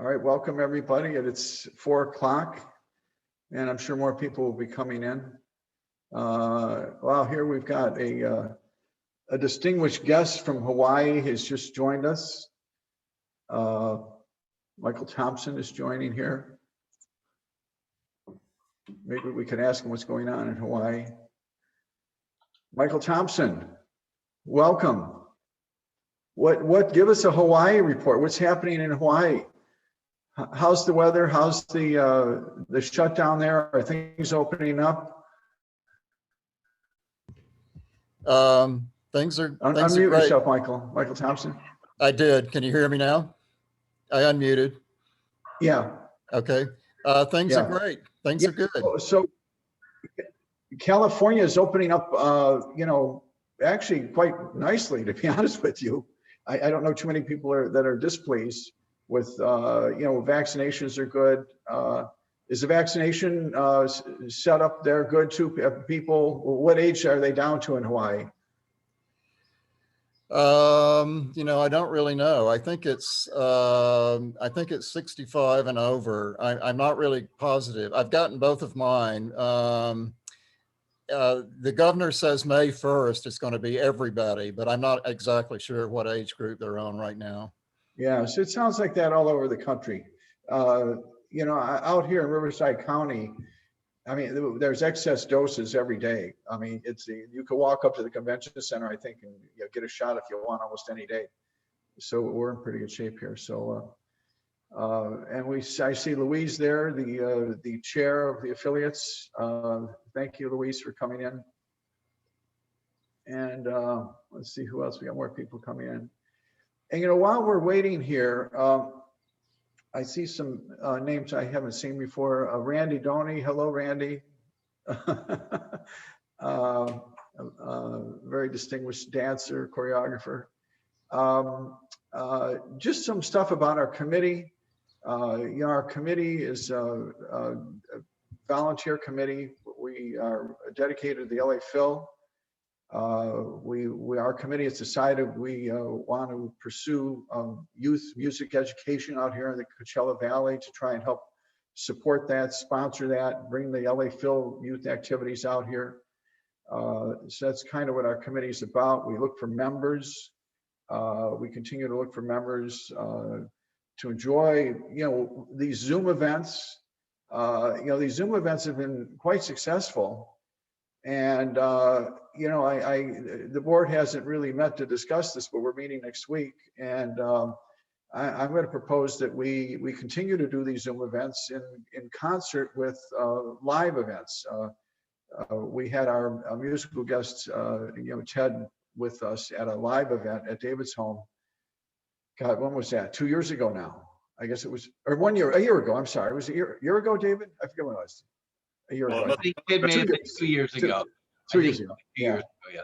All right, welcome everybody. It's 4 o'clock, and I'm sure more people will be coming in. Well, here we've got a distinguished guest from Hawaii has just joined us. Michael Thompson is joining here. Maybe we could ask him what's going on in Hawaii. Michael Thompson, welcome. Give us a Hawaii report. What's happening in Hawaii? How's the weather? How's the shutdown there? Are things opening up? Things are Unmute great. yourself, Michael Thompson. I did. Can you hear me now? I unmuted. Yeah. Okay. Things are great. Things are good. So California is opening up, actually quite nicely, to be honest with you. I don't know too many people that are displeased with, vaccinations are good. Is the vaccination set up there good too? People, what age are they down to in Hawaii? I don't really know. I think it's 65 and over. I'm not really positive. I've gotten both of mine. The governor says May 1st it's going to be everybody, but I'm not exactly sure what age group they're on right now. Yeah, so it sounds like that all over the country. Out here in Riverside County, I mean, there's excess doses every day. I mean, you could walk up to the convention center, I think, and get a shot if you want almost any day. So we're in pretty good shape here. So, I see Louise there, the chair of the affiliates. Thank you, Louise, for coming in. And let's see who else. We got more people coming in. And while we're waiting here, I see some names I haven't seen before. Randy Doney, hello, Randy. Very distinguished dancer, choreographer. Just some stuff about our committee. Our committee is a volunteer committee. We are dedicated to the LA Phil. Our committee has decided we want to pursue youth music education out here in the Coachella Valley to try and help support that, sponsor that, bring the LA Phil youth activities out here. So that's kind of what our committee is about. We look for members. We continue to look for members to enjoy, these Zoom events. These Zoom events have been quite successful. And, the board hasn't really met to discuss this, but we're meeting next week. And I'm going to propose that we continue to do these Zoom events in concert with live events. We had our musical guest, Ted, with us at a live event at David's home. God, when was that? 2 years ago now. I guess it was, or a year ago. I'm sorry. It was a year ago, David? I forget when it was. A year ago. I think it may have been 2 years ago. 2 years ago.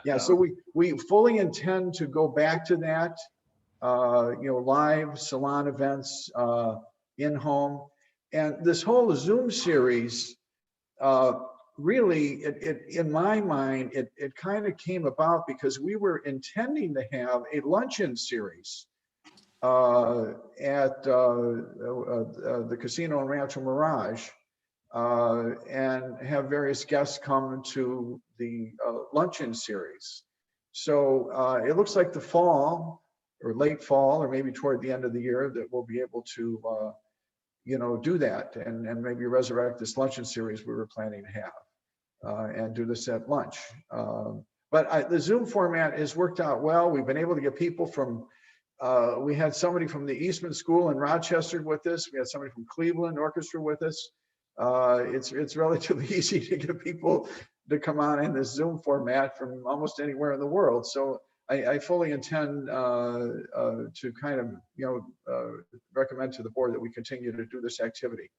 Yeah. So we fully intend to go back to that, live salon events, in home, and this whole Zoom series. Really, in my mind, it kind of came about because we were intending to have a luncheon series at the casino in Rancho Mirage. And have various guests come to the luncheon series. So it looks like the fall or late fall, or maybe toward the end of the year, that we'll be able to, do that and maybe resurrect this luncheon series we were planning to have and do this at lunch. But the Zoom format has worked out well. We've been able to get people from, we had somebody from the Eastman School in Rochester with us. We had somebody from Cleveland Orchestra with us. It's relatively easy to get people to come on in this Zoom format from almost anywhere in the world. So I fully intend to kind of, recommend to the board that we continue to do this activity.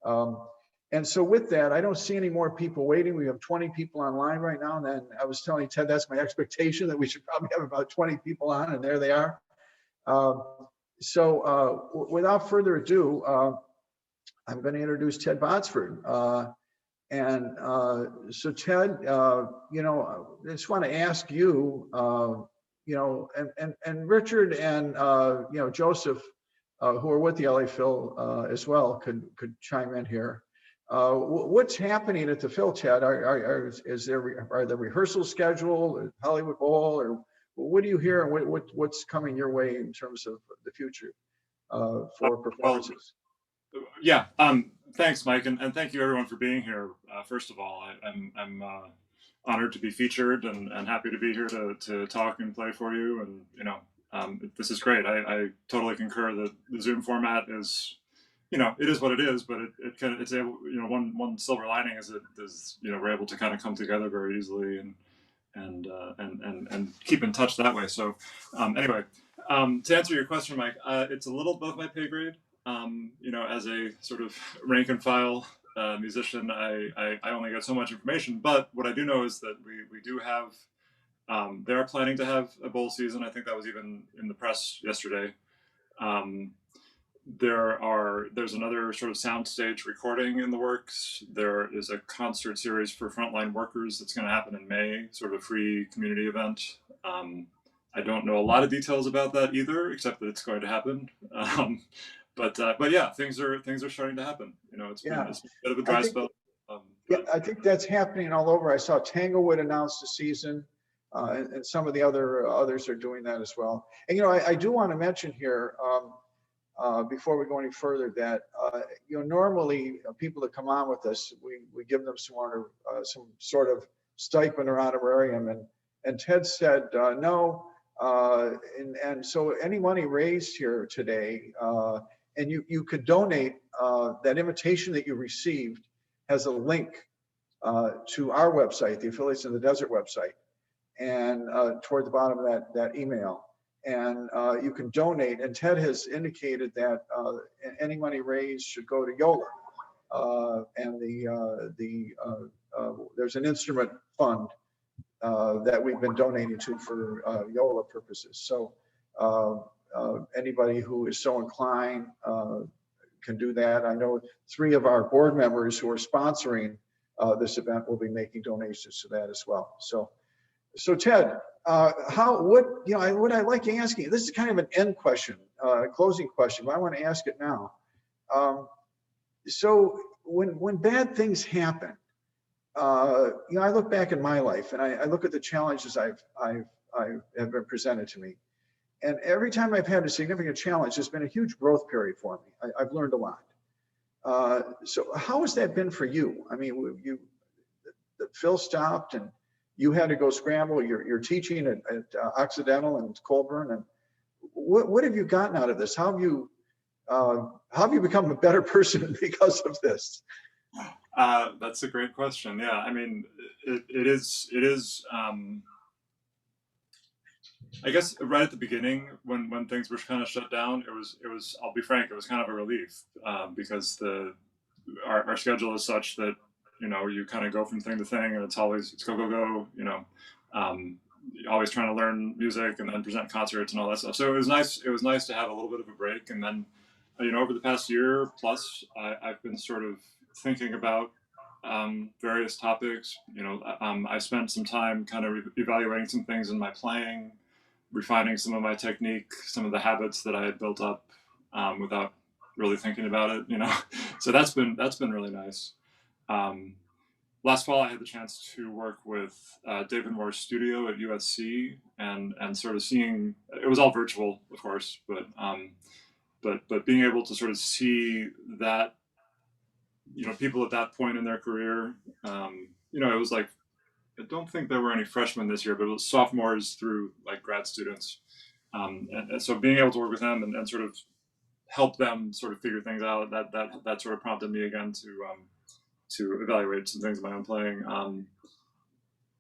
And so with that, I don't see any more people waiting. We have 20 people online right now. And then I was telling Ted, that's my expectation, that we should probably have about 20 people on, and there they are. So without further ado, I'm going to introduce Ted Botsford. So Ted, I just want to ask you, and Richard and, Joseph, who are with the LA Phil as well could chime in here. What's happening at the Phil, Ted? Are the rehearsals scheduled, Hollywood Bowl, or what do you hear, and what's coming your way in terms of the future for performances? Yeah, thanks, Mike, and thank you everyone for being here. First of all, I'm honored to be featured and happy to be here to talk and play for you. And this is great. I totally concur that the Zoom format is, it is what it is, but it's able, one silver lining is we're able to kind of come together very easily and keep in touch that way. So anyway, to answer your question, Mike, it's a little above my pay grade. As a sort of rank and file musician, I only get so much information. But what I do know is that we do have, they are planning to have a bowl season. I think that was even in the press yesterday. There's another sort of soundstage recording in the works. There is a concert series for frontline workers that's going to happen in May, sort of a free community event. I don't know a lot of details about that either, except that it's going to happen. But yeah, things are starting to happen. It's been a bit of a dry spell. Yeah, I think that's happening all over. I saw Tanglewood announce the season, and some of the others are doing that as well. And I do want to mention here, before we go any further, that normally people that come on with us, we give them some sort of stipend or honorarium, and Ted said no, and so any money raised here today, and you could donate, that invitation that you received has a link to our website, the Affiliates in the Desert website, and toward the bottom of that email. And you can donate. And Ted has indicated that any money raised should go to Yola. And there's an instrument fund that we've been donating to for Yola purposes. So anybody who is so inclined can do that. I know 3 of our board members who are sponsoring this event will be making donations to that as well. So Ted, what I like asking, this is kind of an end question, closing question, but I want to ask it now. So when bad things happen, I look back in my life and I look at the challenges I have been presented to me. And every time I've had a significant challenge, it's been a huge growth period for me. I've learned a lot. So how has that been for you? I mean, Phil stopped and you had to go scramble. You're teaching at Occidental and Colburn. And what have you gotten out of this? How have you become a better person because of this? That's a great question. Yeah, I mean, it is. I guess right at the beginning, when things were kind of shut down, it was. I'll be frank, it was kind of a relief because our schedule is such that you kind of go from thing to thing, and it's go. Always trying to learn music and then present concerts and all that stuff. So it was nice. It was nice to have a little bit of a break, and then over the past year plus, I've been sort of thinking about various topics. I spent some time kind of evaluating some things in my playing, refining some of my technique, some of the habits that I had built up without really thinking about it. So that's been really nice. Last fall, I had the chance to work with David Moore's studio at USC, and sort of seeing, it was all virtual, of course, but being able to sort of see that, people at that point in their career, it was like, I don't think there were any freshmen this year, but it was sophomores through like grad students. And so being able to work with them and sort of help them sort of figure things out, that sort of prompted me again to evaluate some things in my own playing.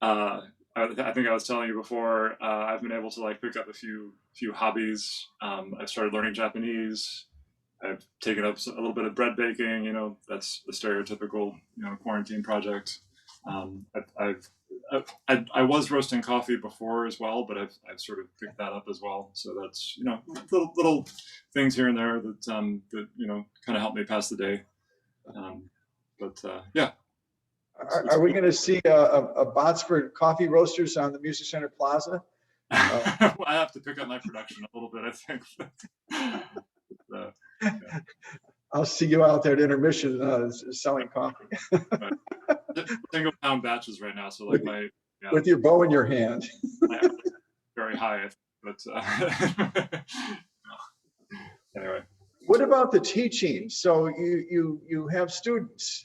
I think I was telling you before, I've been able to like pick up a few hobbies. I've started learning Japanese. I've taken up a little bit of bread baking. That's the stereotypical, quarantine project. I was roasting coffee before as well, but I've sort of picked that up as well. So that's, little things here and there that kind of help me pass the day. Yeah. Are we going to see a Botsford coffee roasters on the Music Center Plaza? I have to pick up my production a little bit, I think. I'll see you out there at intermission selling coffee Single pound batches right now, so like with your bow in your hand. my average is very high, but anyway. What about the teaching? So you have students.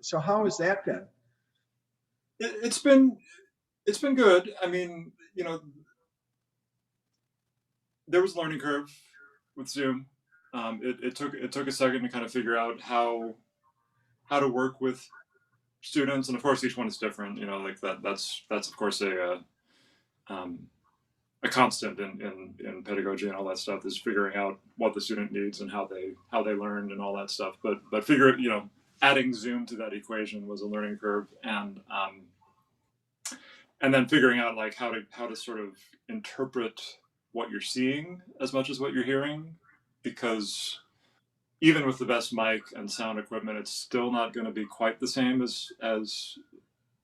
So how has that been? It's been good. I mean, there was a learning curve with Zoom. It took a second to kind of figure out how to work with students, and of course each one is different. Like that's of course a constant in pedagogy and all that stuff, is figuring out what the student needs and how they learn and all that stuff. But adding Zoom to that equation was a learning curve, and then figuring out like how to sort of interpret what you're seeing as much as what you're hearing, because even with the best mic and sound equipment, it's still not going to be quite the same as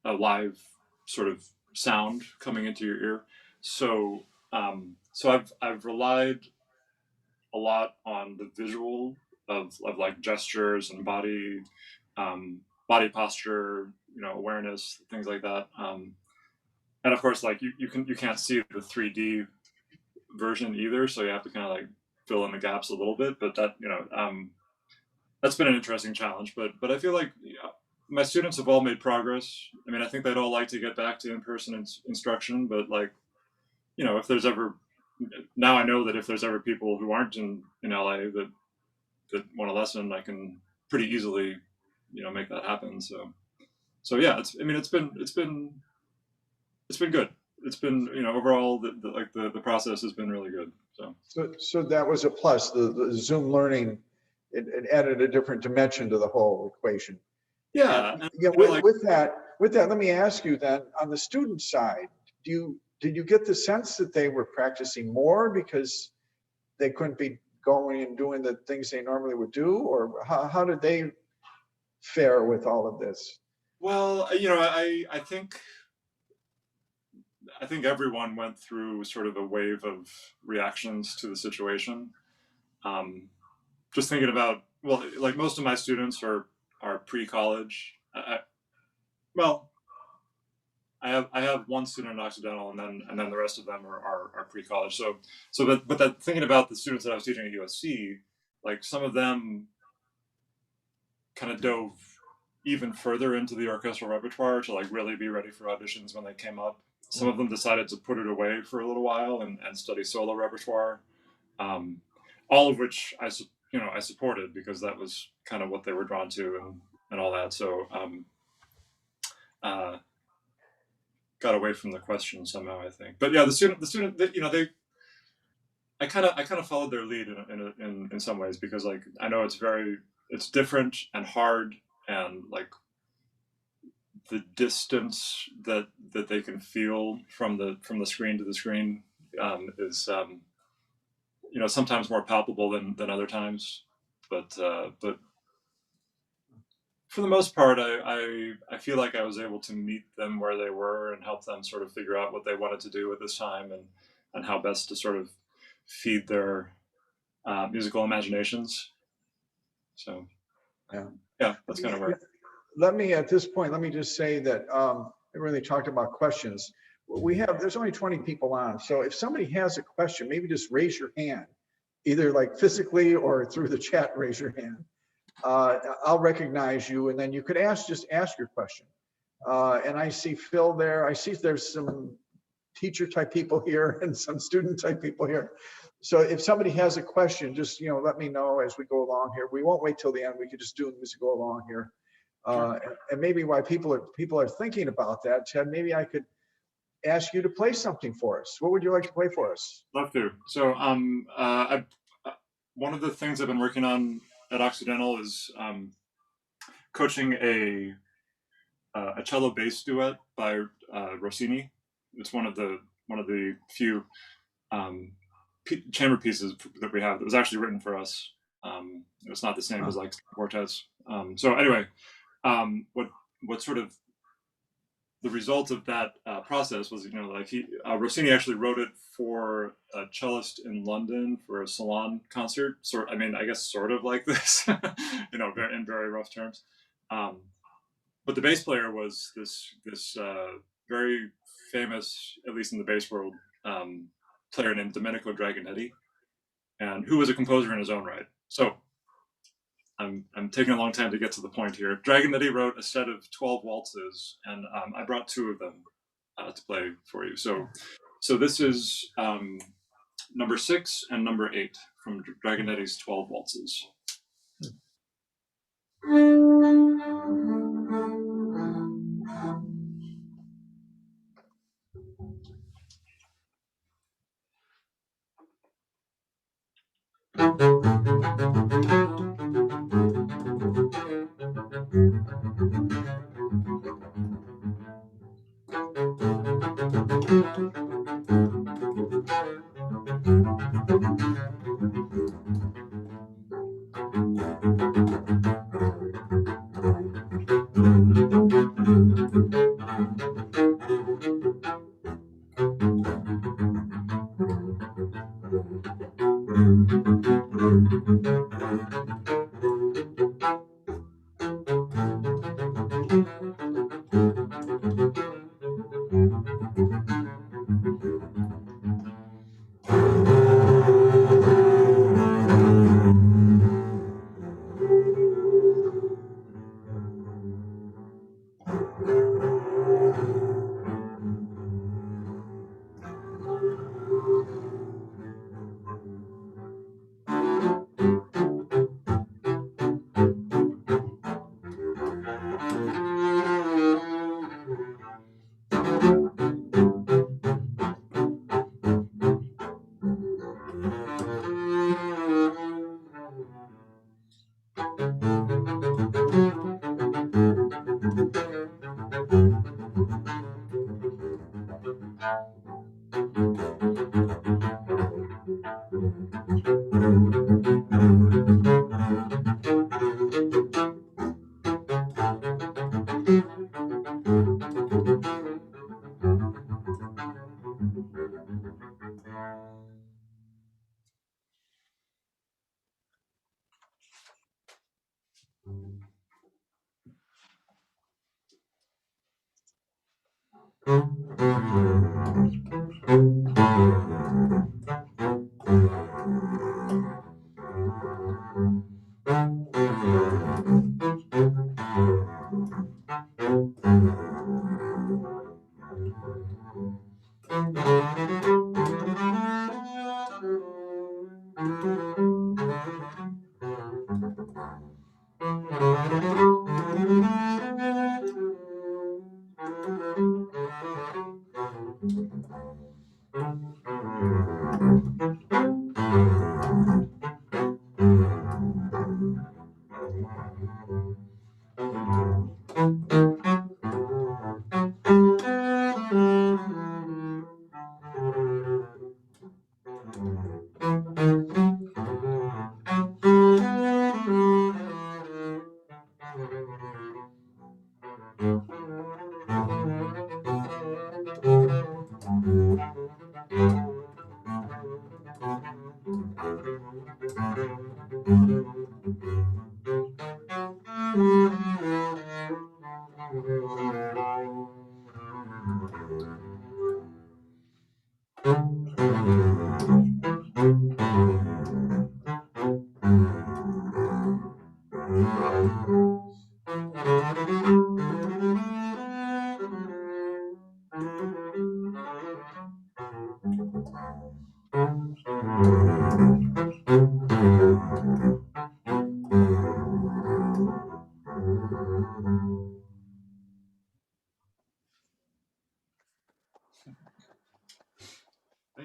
a live sort of sound coming into your ear. So I've relied a lot on the visual of like gestures and body posture, awareness, things like that. And of course, like you can't see the 3D version either, so you have to kind of like fill in the gaps a little bit. But that that's been an interesting challenge. But I feel like my students have all made progress. I mean, I think they'd all like to get back to in-person instruction, but like, if there's ever, now I know that if there's ever people who aren't in LA that want a lesson, I can pretty easily, make that happen. So yeah, it's been good. It's been, overall the process has been really good. So that was a plus. The Zoom learning, it added a different dimension to the whole equation. Yeah. With that, let me ask you then, on the student side, did you get the sense that they were practicing more because they couldn't be going and doing the things they normally would do, or how did they fare with all of this? Well, I think everyone went through sort of a wave of reactions to the situation. Just thinking about, well, like most of my students are pre-college. I have one student in Occidental, and then the rest of them are pre-college. But that, thinking about the students that I was teaching at USC, like some of them kind of dove even further into the orchestral repertoire to like really be ready for auditions when they came up. Some of them decided to put it away for a little while and study solo repertoire, all of which I supported, because that was kind of what they were drawn to and all that. So got away from the question somehow, I think. But yeah, the student, I kind of followed their lead in some ways, because like I know it's different and hard, and like the distance that they can feel from the screen to the screen is sometimes more palpable than other times, but for the most part, I feel like I was able to meet them where they were and help them sort of figure out what they wanted to do at this time, and how best to sort of feed their musical imaginations. So yeah, that's kind of where. At this point, let me just say that I really talked about questions. There's only 20 people on. So if somebody has a question, maybe just raise your hand, either like physically or through the chat, raise your hand. I'll recognize you, and then you could just ask your question. And I see Phil there. I see there's some teacher type people here and some student type people here. So if somebody has a question, just let me know as we go along here. We won't wait till the end. We could just do them as we go along here. And maybe while people are thinking about that, Ted, maybe I could ask you to play something for us. What would you like to play for us? Love to. So one of the things I've been working on at Occidental is coaching a cello bass duet by Rossini. It's one of the few chamber pieces that we have that was actually written for us. It's not the same as like quartets. So anyway, what sort of the result of that process was, Rossini actually wrote it for cellist in London for a salon concert. I guess sort of like this, in very rough terms. But the bass player was this very famous, at least in the bass world, player named Domenico Dragonetti, and who was a composer in his own right. So I'm taking a long time to get to the point here. Dragonetti wrote a set of 12 waltzes, and I brought 2 of them to play for you. So this is number 6 and number 8 from Dragonetti's 12 waltzes.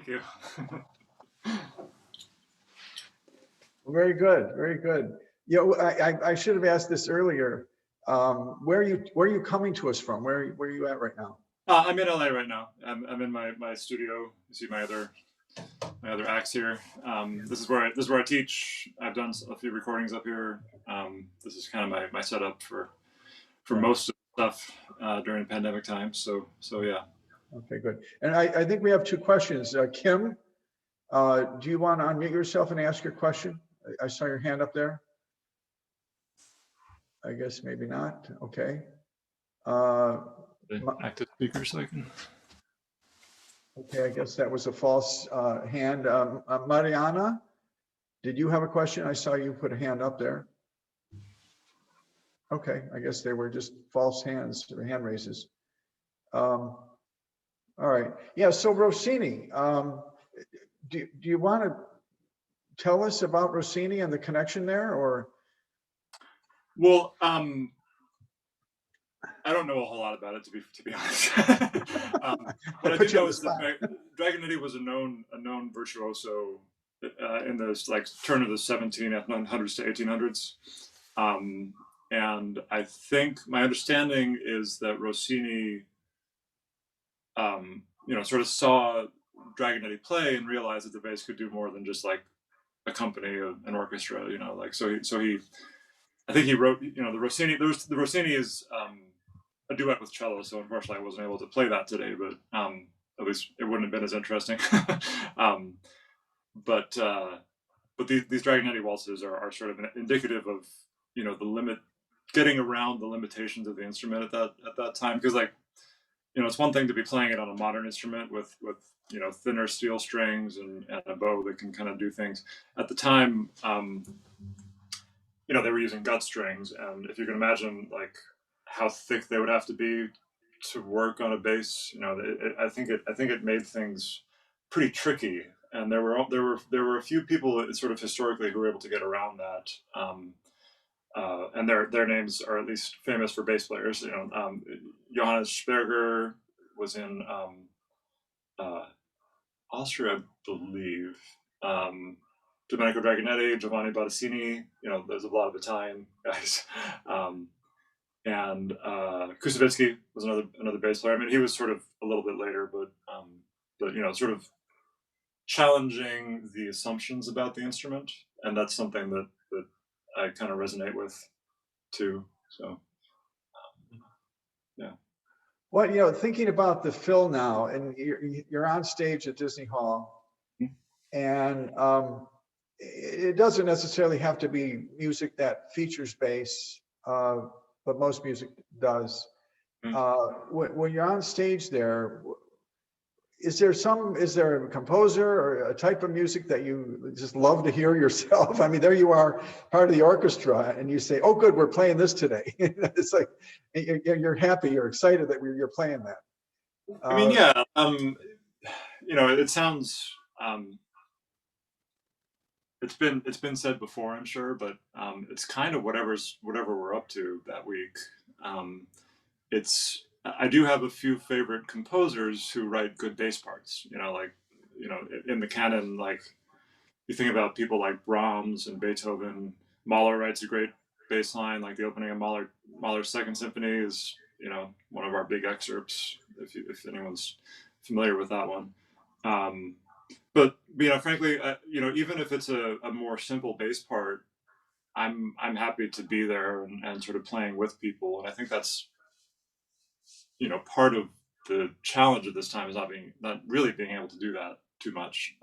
Thank you. Very good, very good. I should have asked this earlier. Where are you coming to us from? Where are you at right now? I'm in LA right now. I'm in my studio. You see my other acts here. This is where I teach. I've done a few recordings up here. This is kind of my setup for most of the stuff during pandemic time. So yeah. Okay, good. And I think we have 2 questions. Kim, Do you want to unmute yourself and ask your question? I saw your hand up there. I guess maybe not. Okay. Active speaker so I can. Okay, I guess that was a false hand. Mariana, did you have a question? I saw you put a hand up there. Okay, I guess they were just false hands, hand raises. All right. Yeah, so Rossini, do you want to tell us about Rossini and the connection there, or? Well, I don't know a whole lot about it, to be honest. What I do know is that Dragonetti was a known virtuoso in the like turn of the 1700s to 1800s, and I think my understanding is that Rossini, sort of saw Dragonetti play and realized that the bass could do more than just like accompany an orchestra. I think he wrote, the Rossini. The Rossini is a duet with cello, so unfortunately I wasn't able to play that today, but at least it wouldn't have been as interesting. But these Dragonetti waltzes are sort of indicative of the limit, getting around the limitations of the instrument at that time, because like it's one thing to be playing it on a modern instrument with thinner steel strings and a bow that can kind of do things. At the time, they were using gut strings, and if you can imagine like how thick they would have to be to work on a bass, I think it made things pretty tricky. And there were a few people sort of historically who were able to get around that, and their names are at least famous for bass players. Johannes Sperger was in Austria, I believe. Domenico Dragonetti, Giovanni Battistini. There's a lot of Italian guys. And Kusevitsky was another bass player. I mean, he was sort of a little bit later, but sort of challenging the assumptions about the instrument, and that's something that I kind of resonate with too. So, yeah. Well, thinking about the fill now, and you're on stage at Disney Hall, and it doesn't necessarily have to be music that features bass, but most music does. When you're on stage there, is there a composer or a type of music that you just love to hear yourself? I mean, there you are, part of the orchestra, and you say, "Oh, good, we're playing this today." It's like you're happy, you're excited that you're playing that. I mean, yeah, it sounds. It's been said before, I'm sure, but it's kind of whatever we're up to that week. I do have a few favorite composers who write good bass parts. In the canon, like you think about people like Brahms and Beethoven. Mahler writes a great bass line, like the opening of Mahler's Second Symphony is one of our big excerpts. If anyone's familiar with that one. But frankly, even if it's a more simple bass part, I'm happy to be there and sort of playing with people, and I think that's part of the challenge at this time is not really being able to do that too much.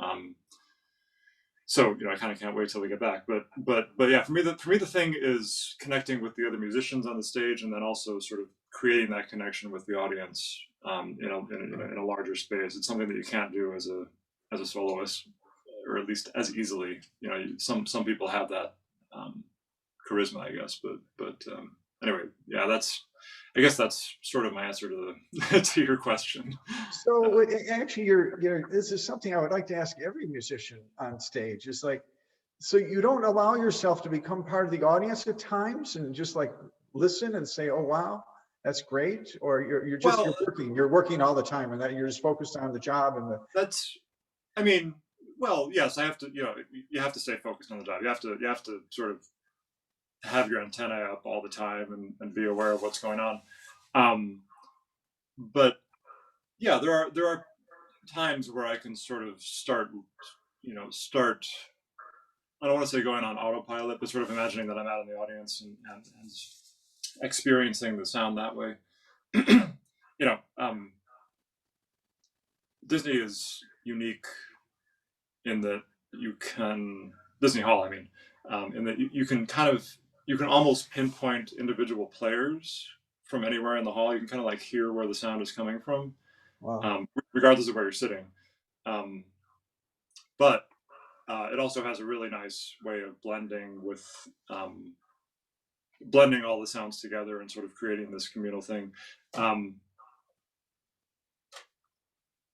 So I kind of can't wait till we get back. But yeah, for me the thing is connecting with the other musicians on the stage, and then also sort of creating that connection with the audience in a larger space. It's something that you can't do as a soloist, or at least as easily. Some people have that charisma, I guess. But anyway, yeah, I guess that's sort of my answer to to your question. So actually, this is something I would like to ask every musician on stage. Is like, so you don't allow yourself to become part of the audience at times and just like listen and say, "Oh wow, that's great," or you're working all the time, and that you're just focused on the job and the. That's, I mean, well, yes, I have to. You have to stay focused on the job. You have to sort of have your antennae up all the time and be aware of what's going on. But yeah, there are times where I can sort of start. I don't want to say going on autopilot, but sort of imagining that I'm out in the audience and experiencing the sound that way. Disney is unique in that you can Disney Hall, I mean, in that you can you can almost pinpoint individual players from anywhere in the hall. You can kind of like hear where the sound is coming from, Wow. regardless of where you're sitting. But it also has a really nice way of blending all the sounds together and sort of creating this communal thing.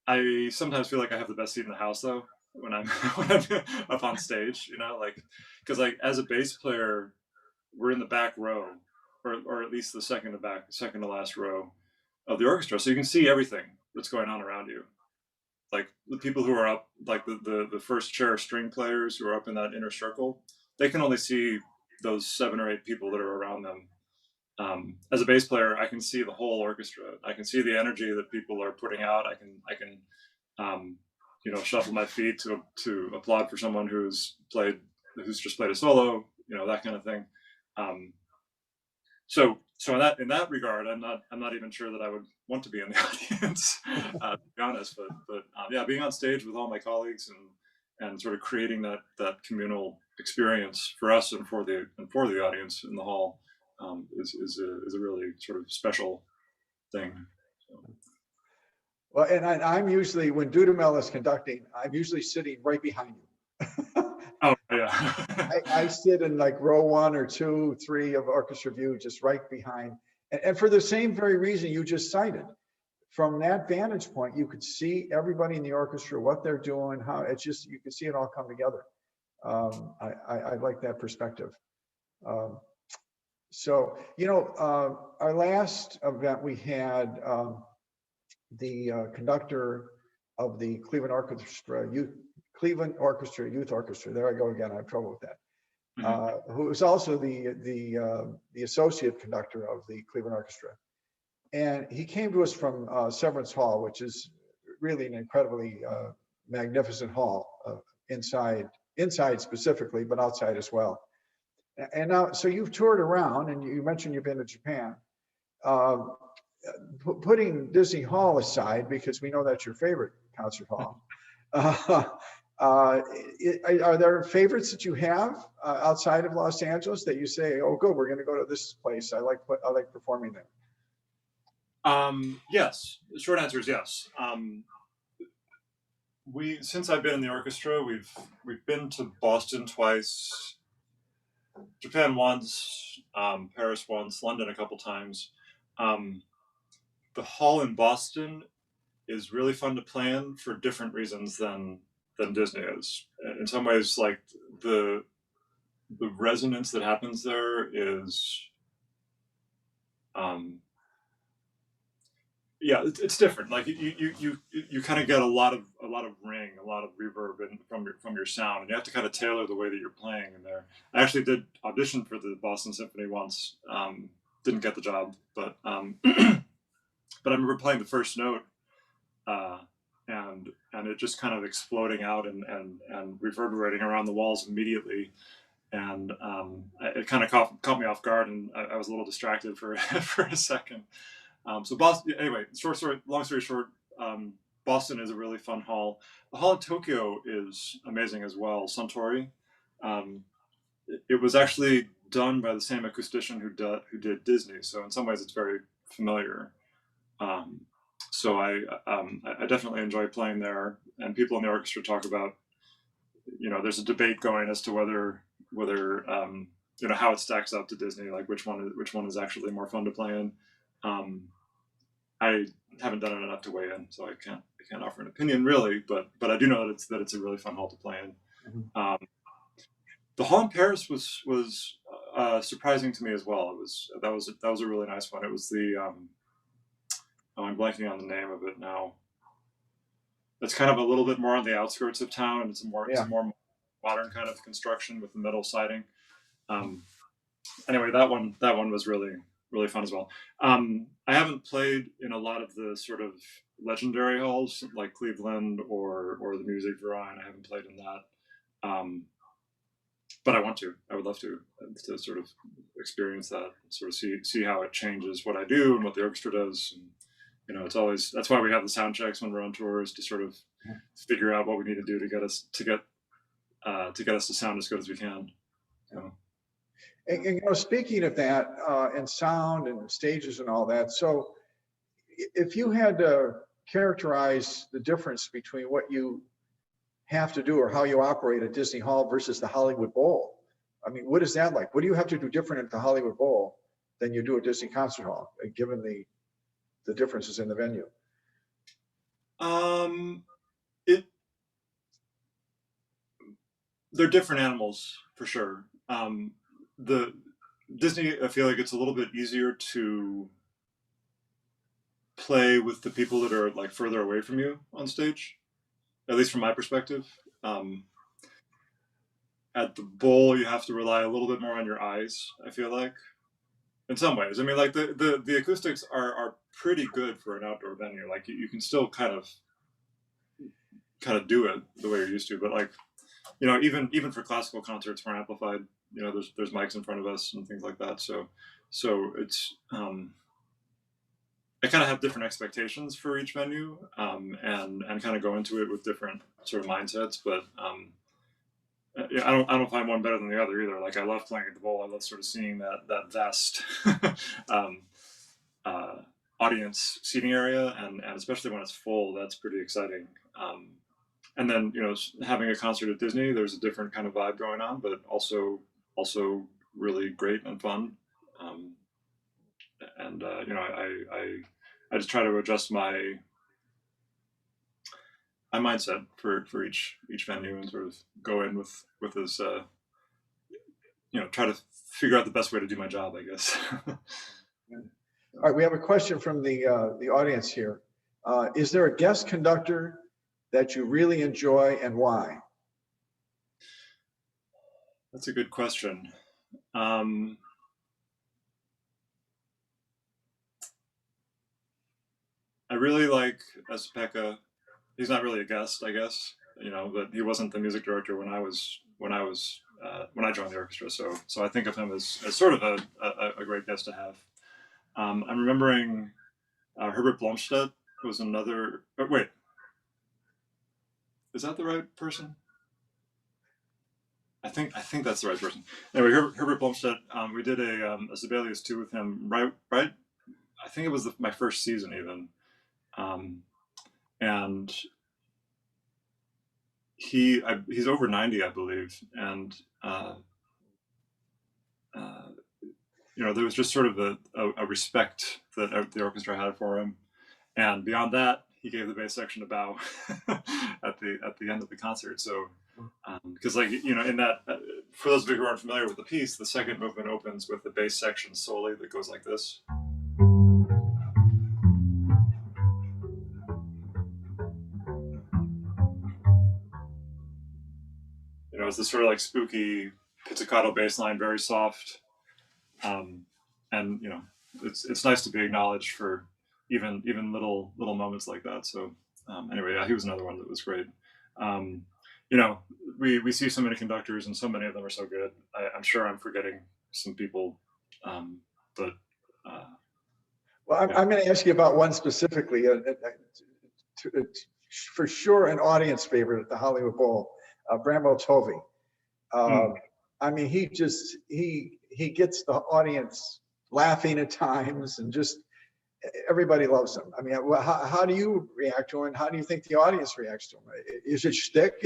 I sometimes feel like I have the best seat in the house though when I'm when I'm up on stage, you know, like because like as a bass player, we're in the back row, or at least the second to last row of the orchestra, so you can see everything that's going on around you. Like the people who are up, like the first chair string players who are up in that inner circle, they can only see those 7 or 8 people that are around them. As a bass player, I can see the whole orchestra. I can see the energy that people are putting out. I can you know, shuffle my feet to applaud for someone who's just played a solo, you know, that kind of thing. Um, so in that regard, I'm not even sure that I would want to be in the audience, to be honest. But yeah, being on stage with all my colleagues and sort of creating that communal experience for us and for the audience in the hall, is a really sort of special thing. So. Well, and I'm usually, when Dudamel is conducting, I'm usually sitting right behind you. Oh yeah. I sit in like row 1 or 2, 3 of orchestra view, just right behind. And for the same very reason you just cited, from that vantage point, you could see everybody in the orchestra, what they're doing, how it's just, you can see it all come together. I like that perspective. So, you know, our last event we had, the conductor of the Cleveland Orchestra Youth Orchestra. There I go again. I have trouble with that. Who is also the associate conductor of the Cleveland Orchestra, and he came to us from Severance Hall, which is really an incredibly magnificent hall, inside specifically, but outside as well. And now, so you've toured around, and you mentioned you've been to Japan. Putting Disney Hall aside, because we know that's your favorite concert hall, are there favorites that you have outside of Los Angeles that you say, oh, good, we're going to go to this place. I like performing there. Yes, the short answer is yes. Since I've been in the orchestra, we've been to Boston twice, Japan once, Paris once, London a couple times. The hall in Boston is really fun to play in for different reasons than Disney is. In some ways, like the resonance that happens there is, yeah, it's different. Like you kind of get a lot of ring, a lot of reverb from your sound, and you have to kind of tailor the way that you're playing in there. I actually did audition for the Boston Symphony once. Didn't get the job, but but I remember playing the first note, and it just kind of exploding out and reverberating around the walls immediately. And it kind of caught me off guard, and I was a little distracted for for a second. So Boston, anyway, long story short, Boston is a really fun hall. The hall in Tokyo is amazing as well, Suntory. It was actually done by the same acoustician who did Disney, so in some ways it's very familiar. So I definitely enjoy playing there, and people in the orchestra talk about, you know, there's a debate going as to whether you know, how it stacks up to Disney, like which one is actually more fun to play in. I haven't done it enough to weigh in, so I can't offer an opinion really, but I do know that it's a really fun hall to play in. Mm-hmm. The hall in Paris was surprising to me as well. That was a really nice one. It was the oh, I'm blanking on the name of it now. It's kind of a little bit more on the outskirts of town, and it's a more modern kind of construction with the metal siding. Anyway, that one was really fun as well. I haven't played in a lot of the sort of legendary halls like Cleveland or the Music Verein. I haven't played in that, but I want to. I would love to sort of experience that, sort of see how it changes what I do and what the orchestra does. you know, it's always, that's why we have the sound checks when we're on tours, to sort of figure out what we need to do to get us to sound as good as we can. So. And, you know, speaking of that, and sound and stages and all that, so if you had to characterize the difference between what you have to do or how you operate at Disney Hall versus the Hollywood Bowl, I mean, what is that like? What do you have to do different at the Hollywood Bowl than you do at Disney Concert Hall, given the differences in the venue? They're different animals for sure. The Disney, I feel like it's a little bit easier to play with the people that are like further away from you on stage, at least from my perspective. At the bowl, you have to rely a little bit more on your eyes, I feel like, in some ways. I mean, like the acoustics are pretty good for an outdoor venue. Like you can still kind of do it the way you're used to, but like, you know, even for classical concerts, we're amplified. You know, there's mics in front of us and things like that. So it's I kind of have different expectations for each venue, and kind of go into it with different sort of mindsets. But yeah, I don't find one better than the other either. Like I love playing at the bowl. I love sort of seeing that vast audience seating area, and especially when it's full, that's pretty exciting. And then, you know, having a concert at Disney, there's a different kind of vibe going on, but also really great and fun. And you know, I just try to adjust my mindset for each venue, and sort of go in with this, you know, try to figure out the best way to do my job, I guess. All right, we have a question from the audience here. Is there a guest conductor that you really enjoy, and why? That's a good question. I really like Espeka. He's not really a guest, I guess, you know, but he wasn't the music director when I joined the orchestra. So I think of him as sort of a great guest to have. I'm remembering Herbert Blomstedt was another. Oh, wait, is that the right person? I think that's the right person. Anyway, Herbert Blomstedt. We did a Sibelius 2 with him. Right. I think it was my first season even. And he's over 90, I believe, and you know, there was just sort of a respect that the orchestra had for him, and beyond that, he gave the bass section a bow at the end of the concert. So, because like, you know, in that, for those of you who aren't familiar with the piece, the second movement opens with the bass section solely that goes like this. You know, it's this sort of like spooky pizzicato bass line, very soft, and you know, it's nice to be acknowledged for even little moments like that. So anyway, yeah, he was another one that was great. You know, we see so many conductors, and so many of them are so good. I'm sure I'm forgetting some people, but well, I'm going to ask you about one specifically, for sure an audience favorite at the Hollywood Bowl, Bramwell Tovey. I mean, he gets the audience laughing at times, and just everybody loves him. I mean, how do you react to him? How do you think the audience reacts to him? Is it shtick?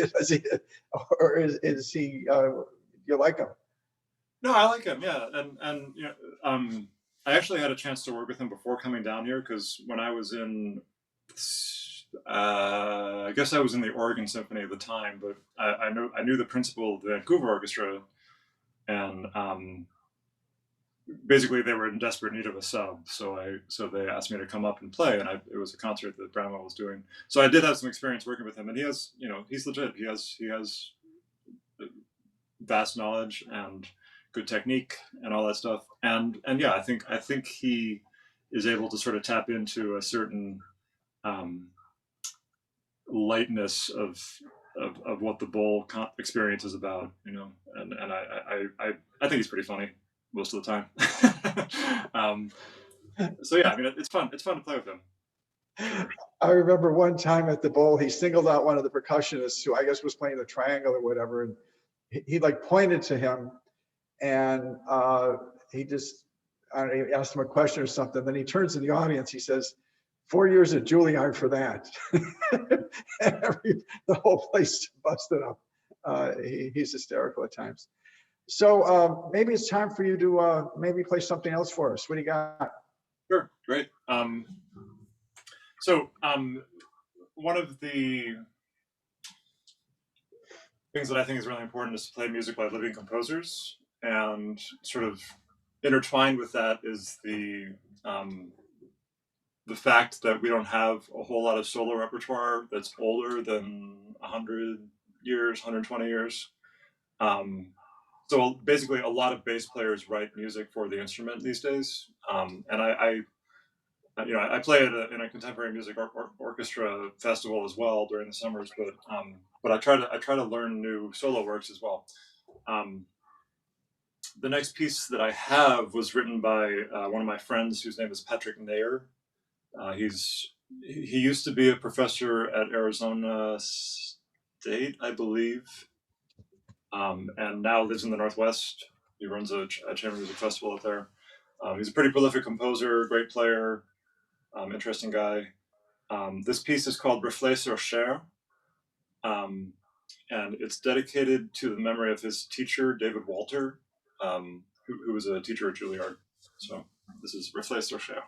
Or is he? You like him? No, I like him. Yeah, and you know, I actually had a chance to work with him before coming down here, because when I was in, I guess I was in the Oregon Symphony at the time, but I knew the principal of the Vancouver Orchestra, and basically they were in desperate need of a sub, so they asked me to come up and play, and it was a concert that Bramwell was doing. So I did have some experience working with him, and he has, you know, he's legit. He has vast knowledge and good technique and all that stuff, and yeah, I think he is able to sort of tap into a certain lightness of what the bowl experience is about, you know, and I think he's pretty funny most of the time. So yeah, I mean, it's fun to play with him. I remember one time at the bowl, he singled out one of the percussionists who I guess was playing the triangle or whatever, and he like pointed to him, and he just, I don't know, he asked him a question or something. Then he turns to the audience. He says, 4 years at Juilliard for that. The whole place busted up. He's hysterical at times. So maybe it's time for you to maybe play something else for us. What do you got? Sure, great. One of the things that I think is really important is to play music by living composers, and sort of intertwined with that is the fact that we don't have a whole lot of solo repertoire that's older than 100 years, 120 years. So basically, a lot of bass players write music for the instrument these days, and I play in a contemporary music orchestra festival as well during the summers, but I try to learn new solo works as well. The next piece that I have was written by one of my friends whose name is Patrick Nair. He used to be a professor at Arizona State, I believe, and now lives in the Northwest. He runs a chamber music festival up there. He's a pretty prolific composer, great player, interesting guy. This piece is called Reflets sur Chair, and it's dedicated to the memory of his teacher, David Walter, who was a teacher at Juilliard. So this is Reflets sur Chair.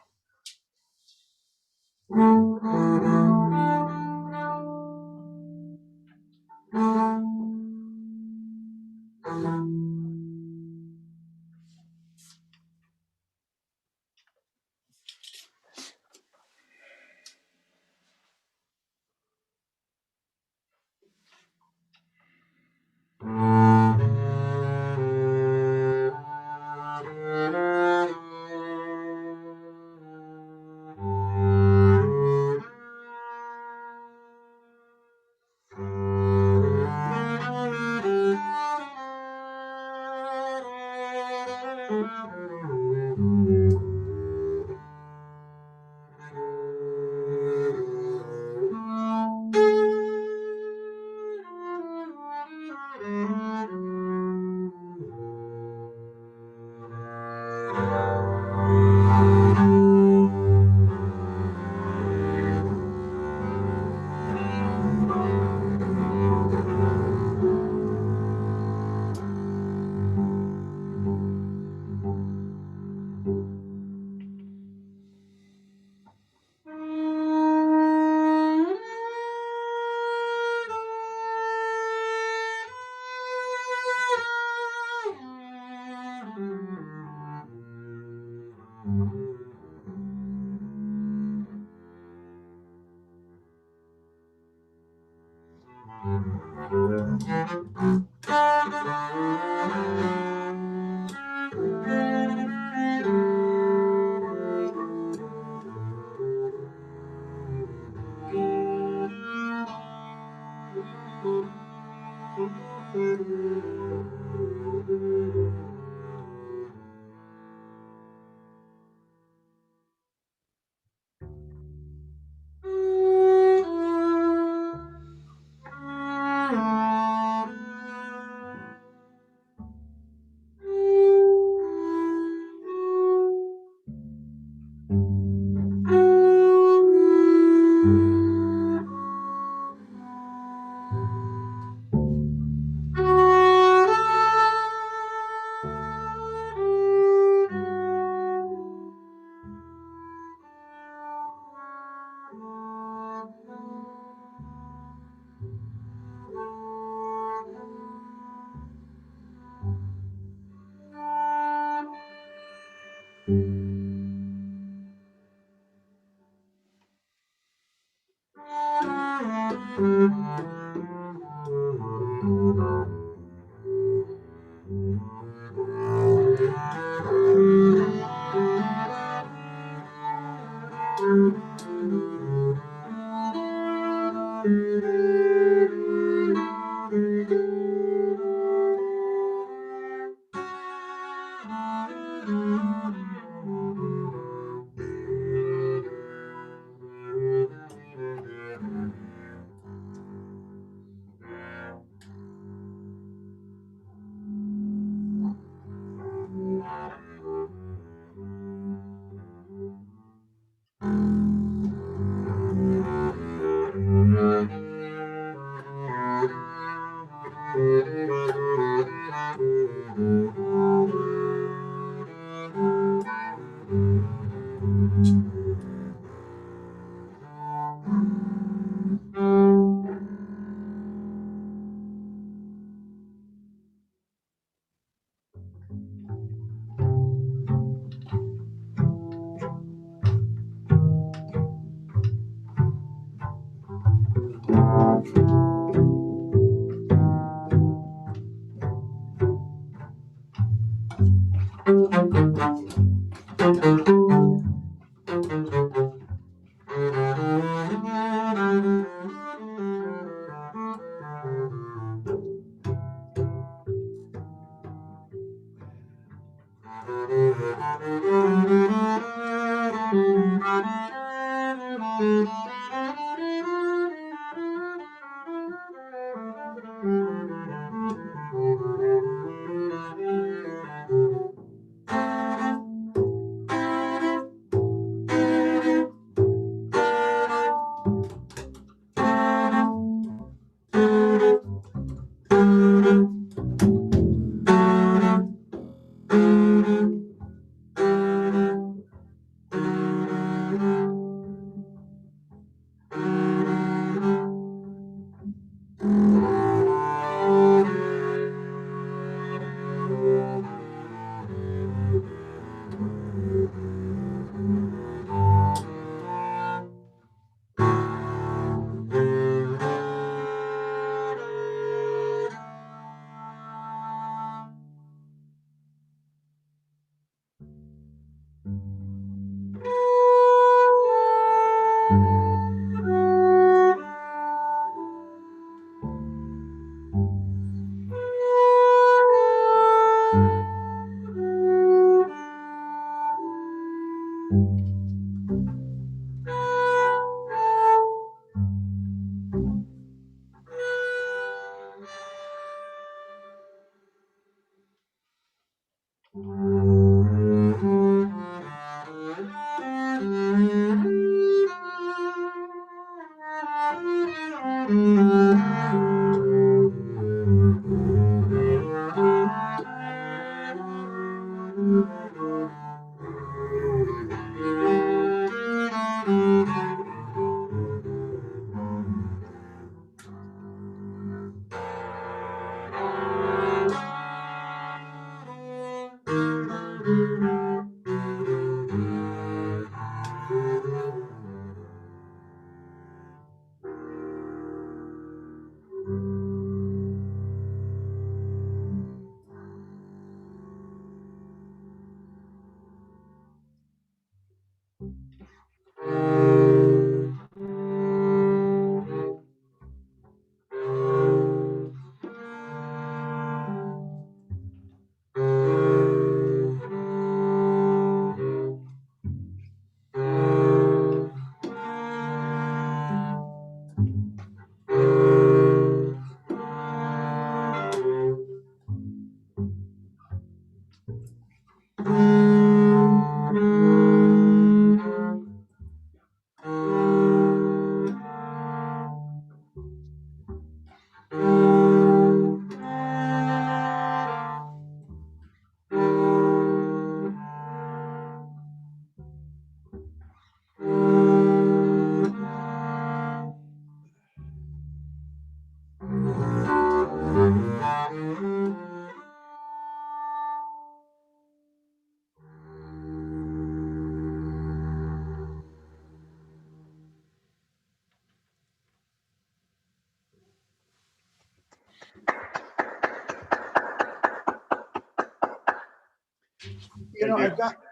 You know,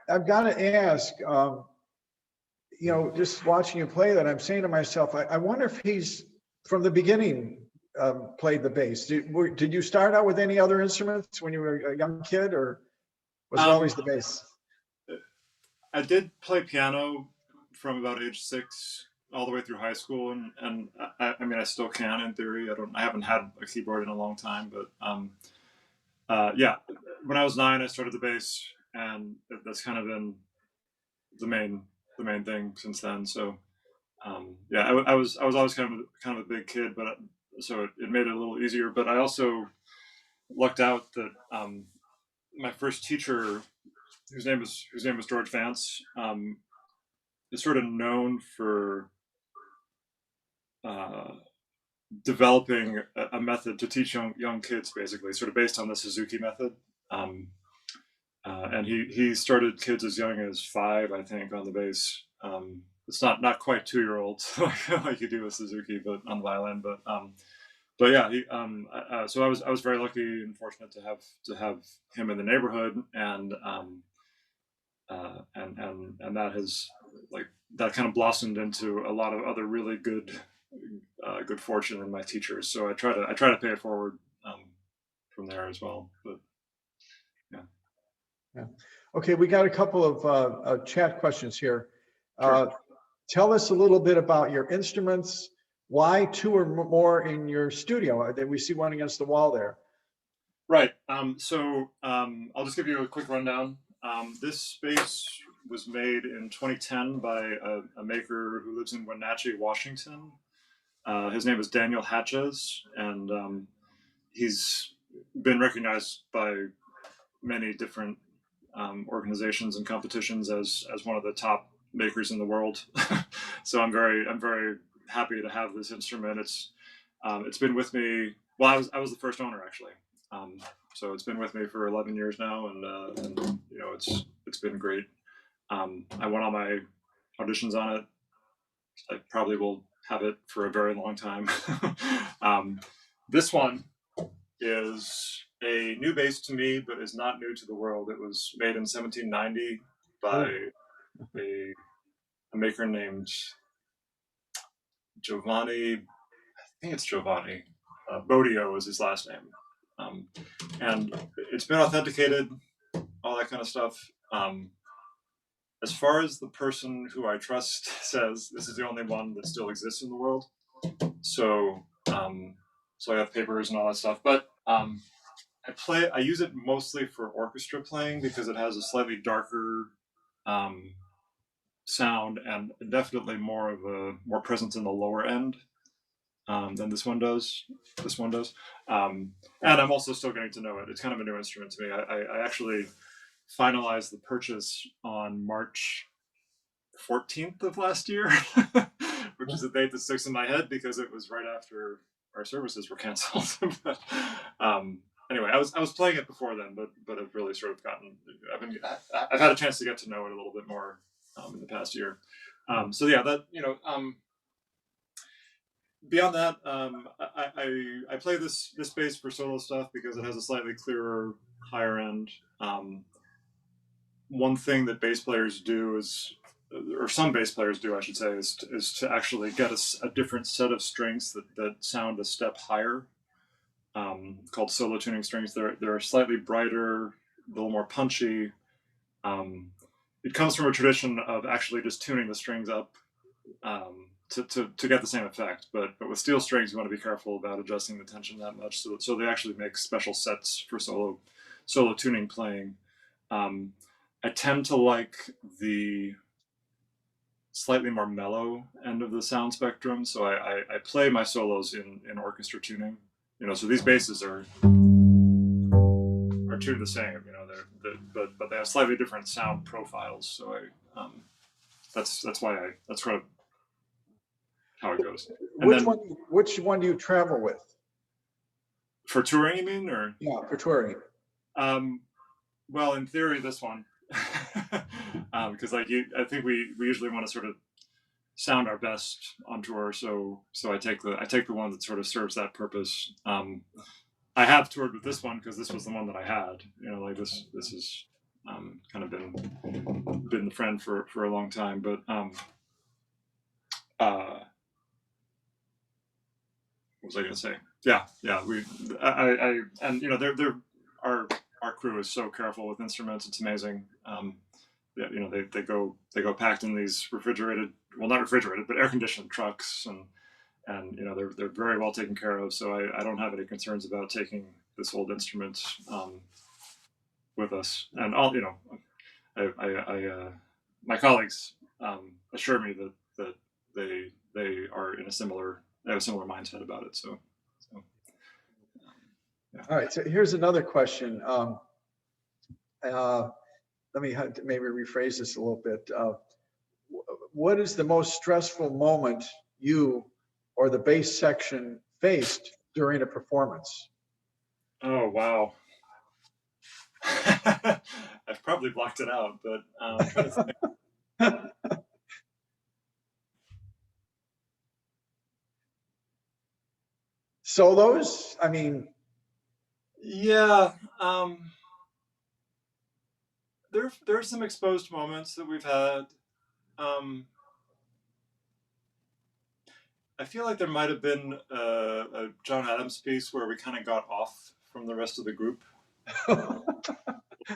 I've got to ask, you know, just watching you play that, I'm saying to myself, I wonder if he's from the beginning played the bass. Did you start out with any other instruments when you were a young kid, or was it always the bass? I did play piano from about age 6 all the way through high school, and I mean I still can in theory. I haven't had a keyboard in a long time, but yeah, when I was 9, I started the bass, and that's kind of been the main thing since then. So yeah, I was always kind of a big kid, but so it made it a little easier. But I also lucked out that my first teacher, whose name was George Vance, is sort of known for uh, developing a method to teach young kids, basically, sort of based on the Suzuki method. Um, and he started kids as young as 5, I think, on the bass. It's not quite 2-year-olds like you do with Suzuki, but on the violin. But but yeah, so I was very lucky and fortunate to have him in the neighborhood, and that has like that kind of blossomed into a lot of other really good good fortune in my teachers. So I try to pay it forward from there as well. But yeah. Yeah. Okay, we got a couple of chat questions here. Sure. Tell us a little bit about your instruments. Why two or more in your studio? We see one against the wall there. Right. I'll just give you a quick rundown. This space was made in 2010 by a maker who lives in Wenatchee, Washington. His name is Daniel Hatches, and he's been recognized by many different organizations and competitions as one of the top makers in the world. So I'm very happy to have this instrument. It's been with me. Well, I was the first owner actually. So it's been with me for 11 years now, and you know it's been great. I won all my auditions on it. I probably will have it for a very long time. This one is a new bass to me, but is not new to the world. It was made in 1790 by a maker named Giovanni. I think it's Giovanni. Bodio is his last name. And it's been authenticated, all that kind of stuff. As far as the person who I trust says, this is the only one that still exists in the world. So I have papers and all that stuff. But I use it mostly for orchestra playing because it has a slightly darker sound and definitely more presence in the lower end than this one does. And I'm also still getting to know it. It's kind of a new instrument to me. I actually finalized the purchase on March 14th of last year, which is a date that sticks in my head because it was right after our services were canceled. But, anyway, I was playing it before then, but I've really sort of I've had a chance to get to know it a little bit more in the past year. So yeah, that beyond that, I play this bass for solo stuff because it has a slightly clearer, higher end. One thing that bass players do is, or some bass players do, I should say, is to actually get a different set of strings that sound a step higher, called solo tuning strings. They're slightly brighter, a little more punchy. It comes from a tradition of actually just tuning the strings up to get the same effect. But with steel strings, you want to be careful about adjusting the tension that much. So they actually make special sets for solo tuning playing. I tend to like the slightly more mellow end of the sound spectrum. So I play my solos in orchestra tuning. So these basses are tuned the same. But they have slightly different sound profiles. So that's kind of how it goes. Which one do you travel with? For touring, you mean, or? Yeah, for touring. Well, in theory, this one, because I think we usually want to sort of sound our best on tour. So I take the one that sort of serves that purpose. I have toured with this one because this was the one that I had. This has kind of been the friend for a long time. But what was I going to say? Yeah. Our crew is so careful with instruments. It's amazing. They go packed in these not refrigerated, but air conditioned trucks, and they're very well taken care of. So I don't have any concerns about taking this old instrument with us. And all my colleagues assure me that they are they have a similar mindset about it. So. Yeah. All right, so here's another question. Let me maybe rephrase this a little bit. What is the most stressful moment you or the bass section faced during a performance? Oh, wow. I've probably blocked it out, but I'm trying to think. Solos? I mean, Yeah. There are some exposed moments that we've had. I feel like there might have been a John Adams piece where we kind of got off from the rest of the group. A little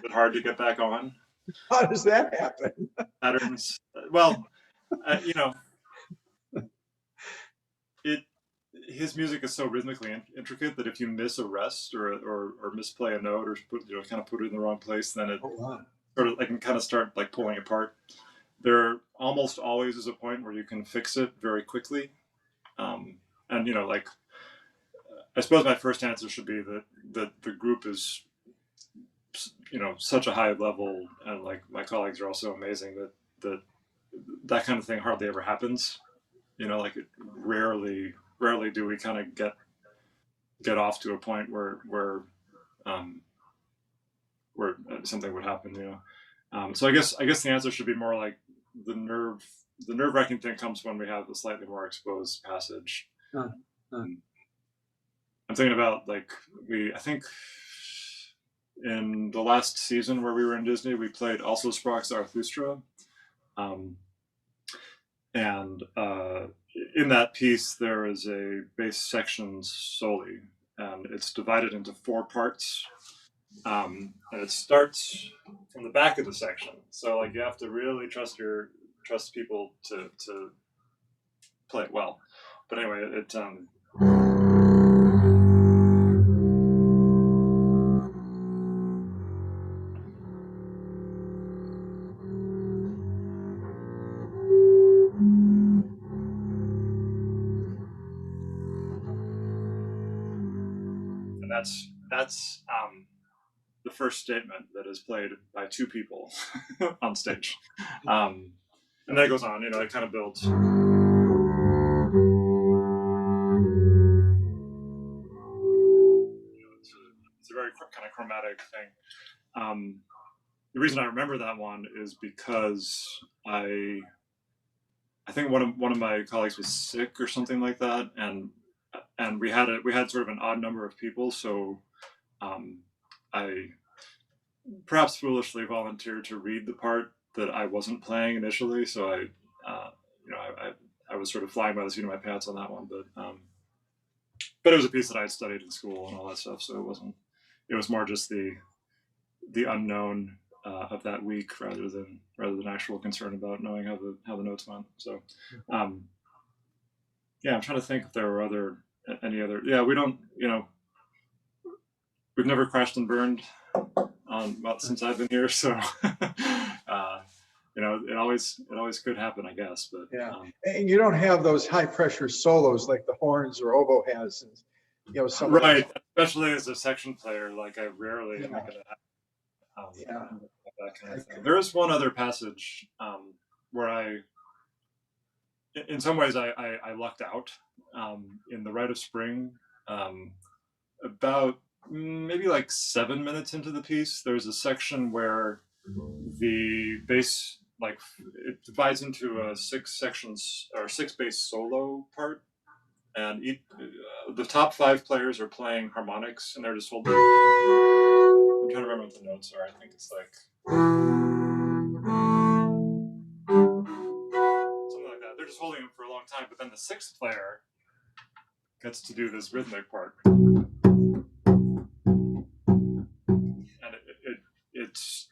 bit hard to get back on. how does that happen? Patterns. Well, you know, his music is so rhythmically intricate that if you miss a rest or misplay a note or kind of put it in the wrong place, then it sort of can kind of start like pulling apart. There almost always is a point where you can fix it very quickly. And like, I suppose my first answer should be that the group is, such a high level, and like my colleagues are also amazing, that kind of thing hardly ever happens. Like rarely do we kind of get off to a point where something would happen. So I guess the answer should be more like the nerve-wracking thing comes when we have a slightly more exposed passage. I'm thinking about like I think in the last season where we were in Disney, we played Also Sprach Zarathustra. And in that piece, there is a bass section soli, and it's divided into 4 parts. And it starts from the back of the section. So like you have to really trust people to play it well. But anyway, and that's the first statement that is played by 2 people on stage. And then it goes on, it kind of builds. It's a very kind of chromatic thing. The reason I remember that one is because I think one of my colleagues was sick or something like that, and we had sort of an odd number of people, so I perhaps foolishly volunteered to read the part that I wasn't playing initially. So I was sort of flying by the seat of my pants on that one, but it was a piece that I had studied in school and all that stuff, so it was more just the unknown of that week rather than actual concern about knowing how the notes went. So I'm trying to think if there were any other. We don't, we've never crashed and burned since I've been here, so it always could happen, I guess. But and you don't have those high pressure solos like the horns or oboe has, and some right, especially as a section player. Like I rarely am gonna have that kind of thing. There is one other passage where in some ways I lucked out in the Rite of Spring. About maybe like 7 minutes into the piece, there's a section where the bass, like, it divides into 6 sections or 6 bass solo part, and the top 5 players are playing harmonics, and they're just holding. I'm trying to remember what the notes are. I think it's like something like that. They're just holding them for a long time, but then the 6th player gets to do this rhythmic part.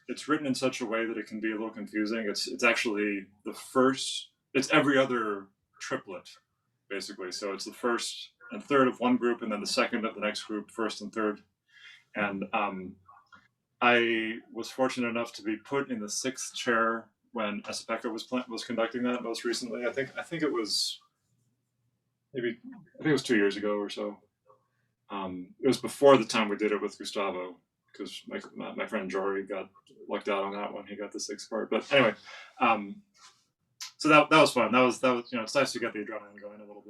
It's written in such a way that it can be a little confusing. It's actually it's every other triplet, basically. So it's the first and third of one group, and then the second of the next group, first and third. And I was fortunate enough to be put in the 6th chair when Esapeka was conducting that most recently. I think it was 2 years ago or so. It was before the time we did it with Gustavo, because my friend Jory got lucked out on that one. He got the 6th part. But anyway, so that was fun. That was it's nice to get the adrenaline going a little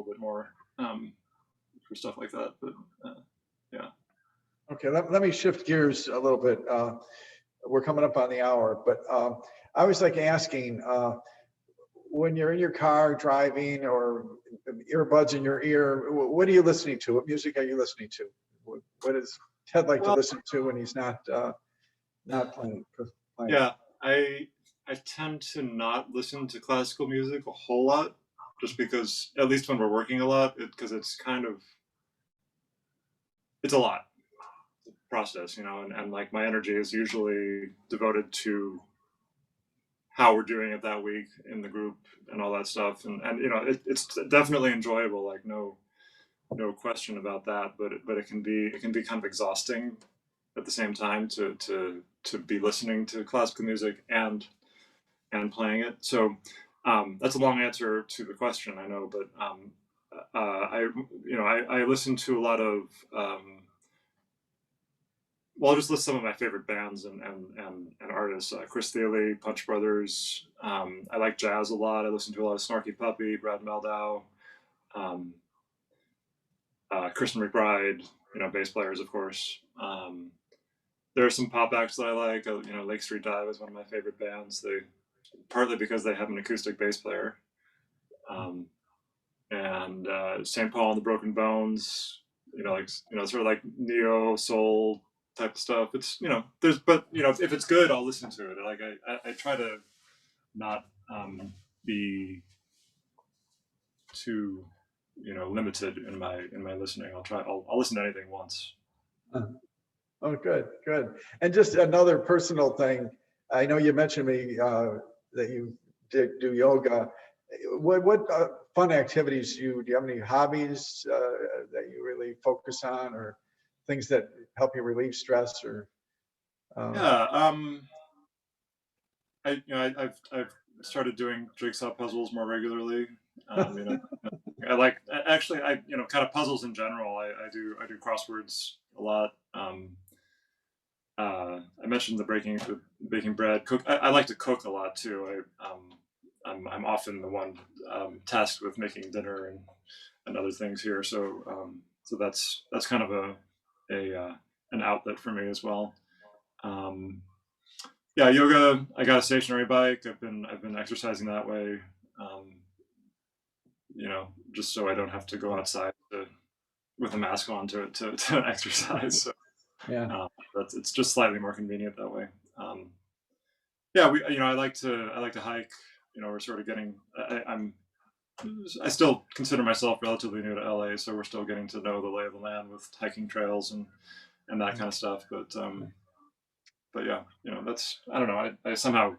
bit more for stuff like that. But yeah. Okay, let me shift gears a little bit. We're coming up on the hour, but I was like asking, when you're in your car driving or earbuds in your ear, what are you listening to? What music are you listening to? What does Ted like to listen to when he's not playing? Yeah, I tend to not listen to classical music a whole lot, just because, at least when we're working a lot, because it's a lot to process, and like my energy is usually devoted to how we're doing it that week in the group and all that stuff, and it's definitely enjoyable, like no question about that, but it can be kind of exhausting at the same time to be listening to classical music and playing it. So that's a long answer to the question, I know, but I listen to a lot of well, I'll just list some of my favorite bands and artists. Chris Thiele, Punch Brothers. I like jazz a lot. I listen to a lot of Snarky Puppy, Brad Mehldau, Kristen McBride. Bass players, of course. There are some pop acts that I like. Lake Street Dive is one of my favorite bands. They partly because they have an acoustic bass player. And St. Paul and the Broken Bones. Sort of like neo soul type of stuff. It's if it's good, I'll listen to it. Like I try to not be too limited in my listening. I'll listen to anything once. Oh, good. And just another personal thing. I know you mentioned me that you do yoga. What fun activities do you have? Any hobbies that you really focus on, or things that help you relieve stress? Or I've started doing jigsaw puzzles more regularly. I like kind of puzzles in general. I do crosswords a lot. I mentioned the baking bread. Cook. I like to cook a lot too. I'm often the one tasked with making dinner and other things here. So that's kind of an outlet for me as well. Yoga. I got a stationary bike. I've been exercising that way. Just so I don't have to go outside with a mask on to exercise. So, yeah. It's just slightly more convenient that way. I like to hike. We're sort of getting. I still consider myself relatively new to LA, so we're still getting to know the lay of the land with hiking trails and that kind of stuff. But yeah, that's, I don't know. I somehow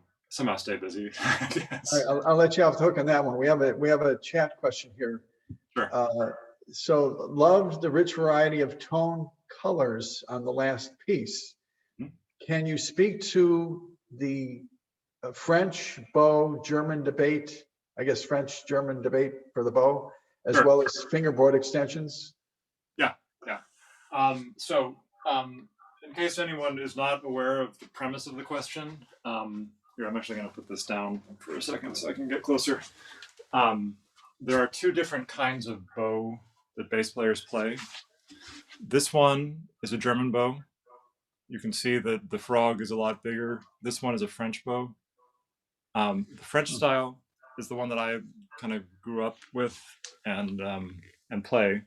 stay busy. I guess. All right, I'll let you off the hook on that one. We have a chat question here. Sure. So loved the rich variety of tone colors on the last piece. Mm-hmm. Can you speak to the French bow German debate? I guess French German debate for the bow, as Sure. well as fingerboard extensions. Yeah. In case anyone is not aware of the premise of the question, here, I'm actually going to put this down for a second so I can get closer. There are two different kinds of bow that bass players play. This one is a German bow. You can see that the frog is a lot bigger. This one is a French bow. The French style is the one that I kind of grew up with and play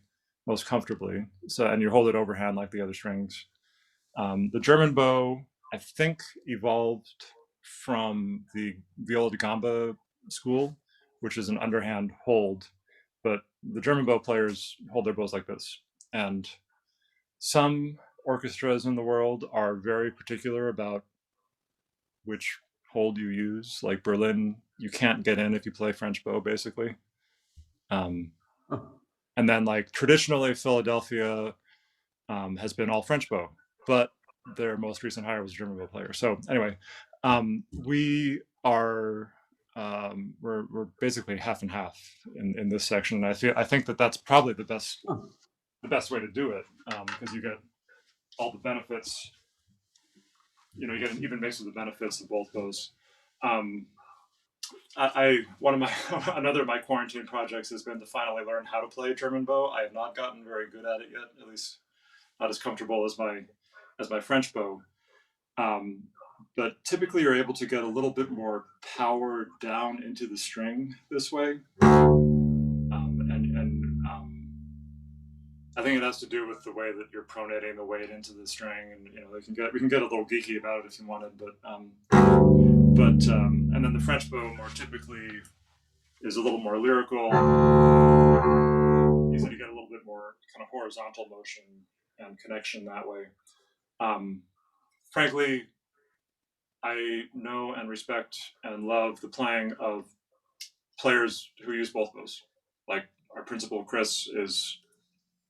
most comfortably. So, and you hold it overhand like the other strings. The German bow, I think, evolved from the viola da gamba school, which is an underhand hold, but the German bow players hold their bows like this. And some orchestras in the world are very particular about which hold you use. Like Berlin, you can't get in if you play French bow, basically. And then, like, traditionally, Philadelphia has been all French bow, but their most recent hire was a German bow player. So anyway, we are we're basically half and half in this section. And I think that's probably the best way to do it, because you get all the benefits. You get an even mix of the benefits of both bows. Another of my quarantine projects has been to finally learn how to play German bow. I have not gotten very good at it yet, at least not as comfortable as my French bow. typically you're able to get a little bit more power down into the string this way. I think it has to do with the way that you're pronating the weight into the string, and we can get a little geeky about it if you wanted, but and then the French bow more typically is a little more lyrical, easy to get a little bit more kind of horizontal motion and connection that way. Frankly, I know and respect and love the playing of players who use both bows. Like our principal, Chris,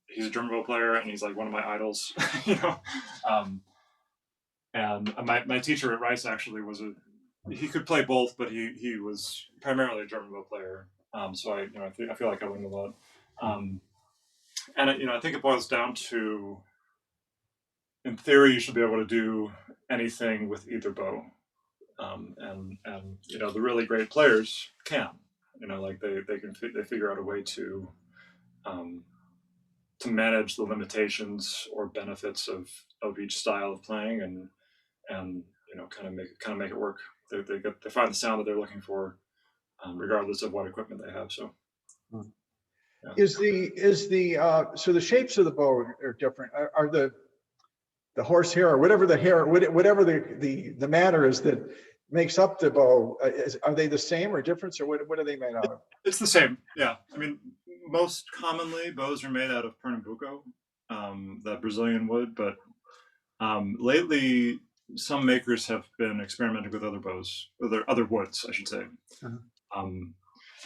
he's a drum bow player, and he's like one of my idols, and my teacher at Rice actually he could play both, but he was primarily a drum bow player. So I feel like I learned a lot. And I think it boils down to, in theory, you should be able to do anything with either bow. And the really great players can, like they figure out a way to manage the limitations or benefits of each style of playing, and kind of make it work. They find the sound that they're looking for, regardless of what equipment they have. So, yeah. So the shapes of the bow are different. Are the horsehair or whatever the matter is that makes up the bow, are they the same or different, or what are they made out of? It's the same. Yeah, I mean, most commonly bows are made out of Pernambuco, that Brazilian wood, but lately some makers have been experimenting with other bows, other woods, I should say. Uh-huh.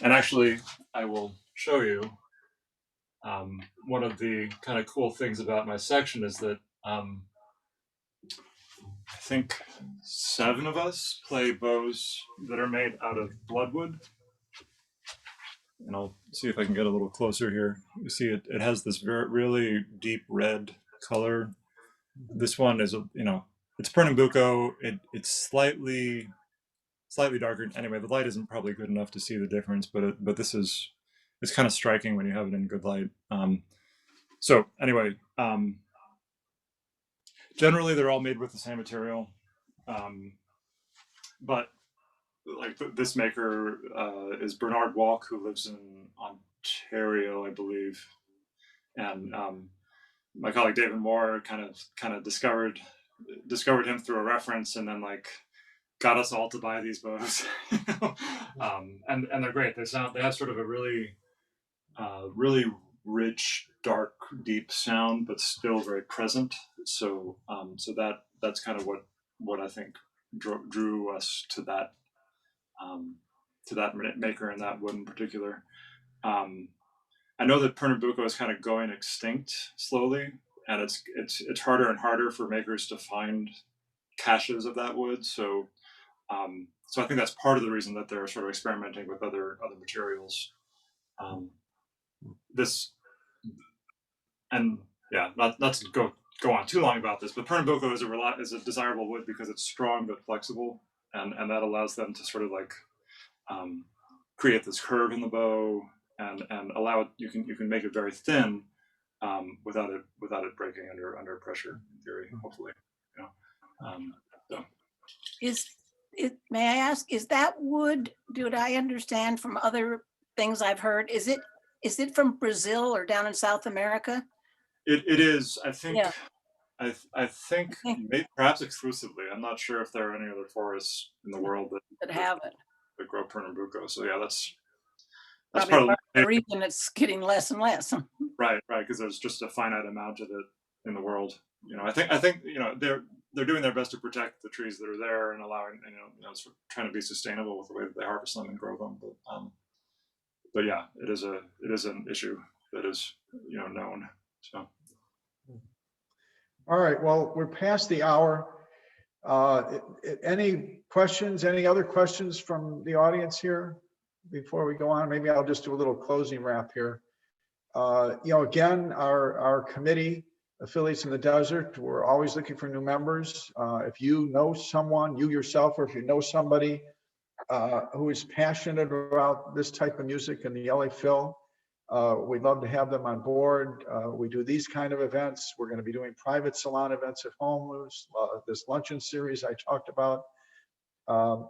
And actually, I will show you. One of the kind of cool things about my section is that I think 7 of us play bows that are made out of bloodwood. And I'll see if I can get a little closer here. You see it has this really deep red color. This one is, it's Pernambuco. It's slightly darker. Anyway, the light isn't probably good enough to see the difference, but it's kind of striking when you have it in good light. So anyway, generally they're all made with the same material, but like this maker is Bernard Walk, who lives in Ontario, I believe, and my colleague David Moore kind of discovered him through a reference, and then got us all to buy these bows. And they're great. They have sort of a really rich, dark, deep sound, but still very present. So that's kind of what I think drew us to that maker and that wood in particular. I know that Pernambuco is kind of going extinct slowly, and it's harder and harder for makers to find caches of that wood. So I think that's part of the reason that they're sort of experimenting with other materials. Not to go on too long about this, but Pernambuco is a desirable wood because it's strong but flexible, and that allows them to sort of create this curve in the bow and allow it. You can make it very thin without it breaking under pressure, in theory, hopefully. May I ask, is that wood, did I understand from other things I've heard, is it from Brazil or down in South America? It is, I think. Yeah. I think maybe, perhaps exclusively. I'm not sure if there are any other forests in the world that have it, that grow Pernambuco. So yeah, that's probably part of the reason it's getting less and less. Right, because there's just a finite amount of it in the world. I think they're doing their best to protect the trees that are there and allowing sort of trying to be sustainable with the way that they harvest them and grow them. But yeah, it is an issue that is known. So. All right. Well, we're past the hour. Any questions? Any other questions from the audience here before we go on? Maybe I'll just do a little closing wrap here. Again, our committee, Affiliates in the Desert, we're always looking for new members. If you know someone, you yourself, or if you know somebody who is passionate about this type of music in the LA Phil, We'd love to have them on board. We do these kind of events. We're going to be doing private salon events at home. This luncheon series I talked about.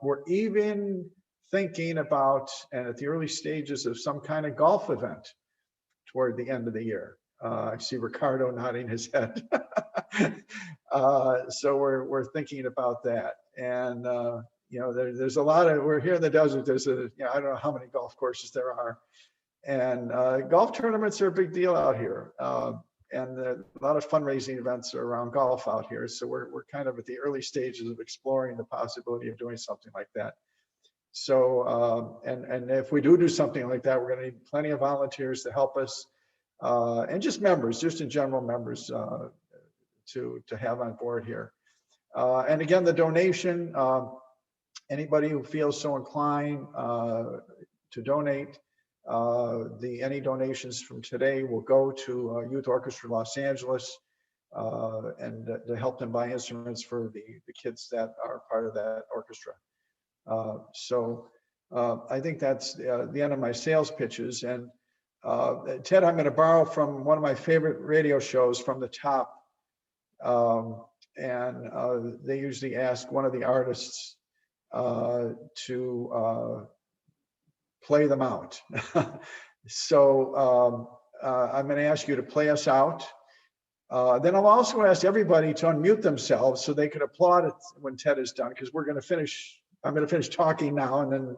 We're even thinking about, and at the early stages of some kind of golf event toward the end of the year. I see Ricardo nodding his head. So we're thinking about that. And, there's a lot of, we're here in the desert. There's I don't know how many golf courses there are. And golf tournaments are a big deal out here. And a lot of fundraising events are around golf out here. So we're kind of at the early stages of exploring the possibility of doing something like that. So, and if we do something like that, we're going to need plenty of volunteers to help us, and just members, just in general members, to have on board here. And again, the donation, anybody who feels so inclined to donate, any donations from today will go to Youth Orchestra Los Angeles, and to help them buy instruments for the kids that are part of that orchestra. So I think that's the end of my sales pitches. And Ted, I'm going to borrow from one of my favorite radio shows, From the Top. And they usually ask one of the artists to play them out. So I'm going to ask you to play us out. Then I'll also ask everybody to unmute themselves so they can applaud it when Ted is done, because we're going to finish. I'm going to finish talking now, and then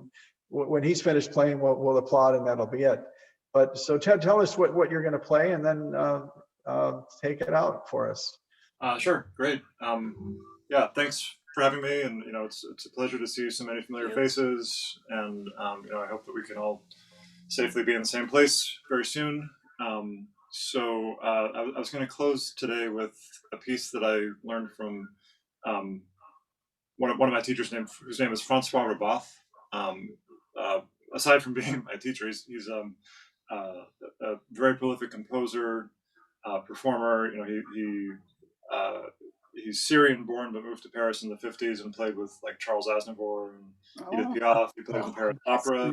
when he's finished playing, we'll applaud, and that'll be it. But so Ted, tell us what you're going to play, and then take it out for us. Sure, great. Yeah, thanks for having me, and it's a pleasure to see so many familiar faces, and I hope that we can all safely be in the same place very soon. So I was going to close today with a piece that I learned from one of my teachers, whose name is Francois Rabath. Aside from being my teacher, he's a very prolific composer, performer. He's Syrian-born but moved to Paris in the 50s and played with like Charles Aznavour and Edith Piaf. He played with the Paris Opera,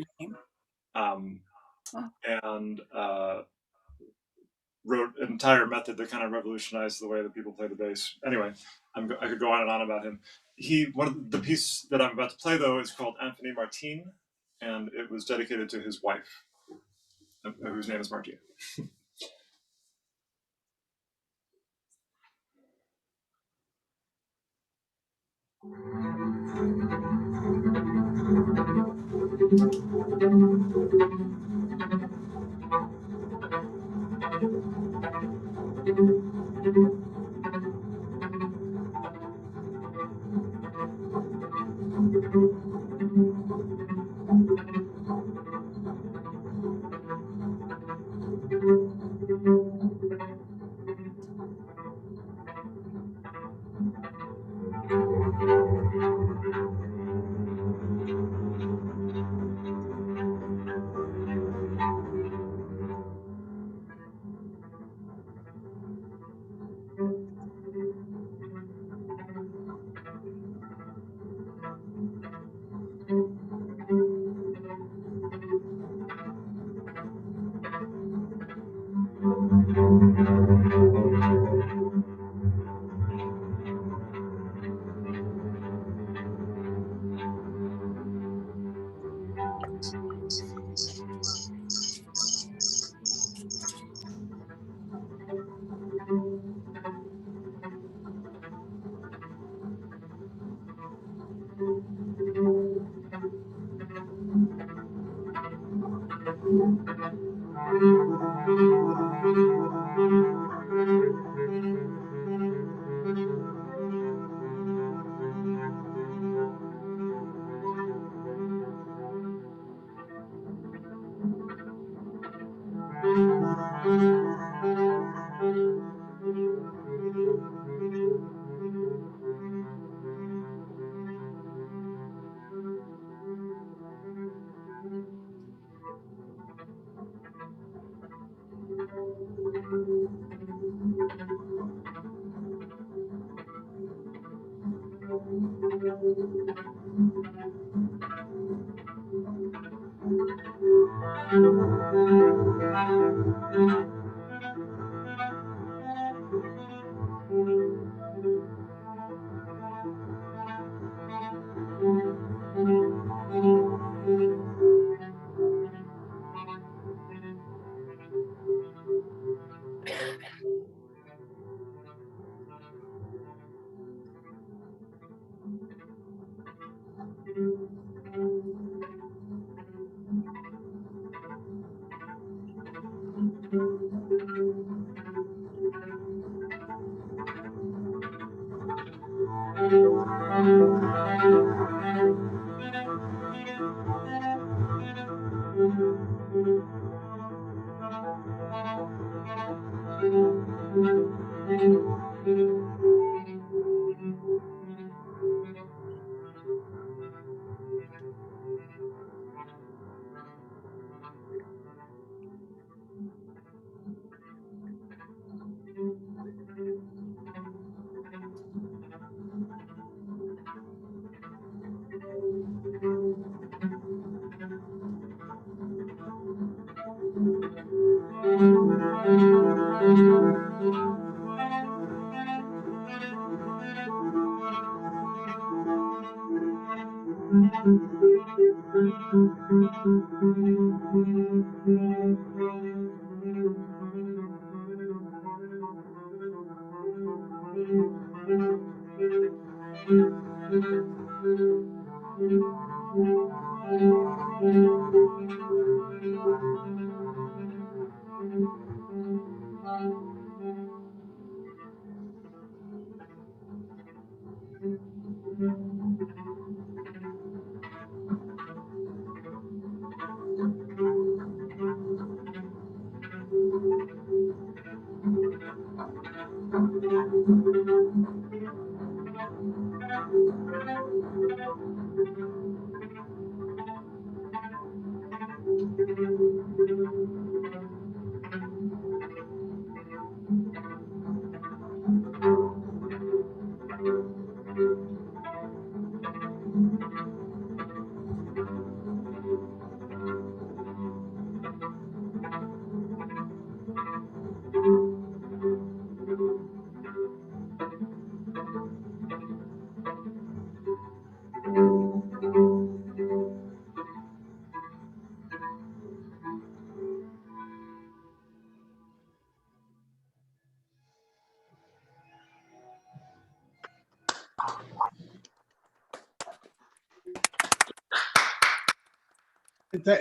and wrote an entire method that kind of revolutionized the way that people play the bass. Anyway, I could go on and on about him. One of the piece that I'm about to play, though, is called Anthony Martine, and it was dedicated to his wife, whose name is Martine.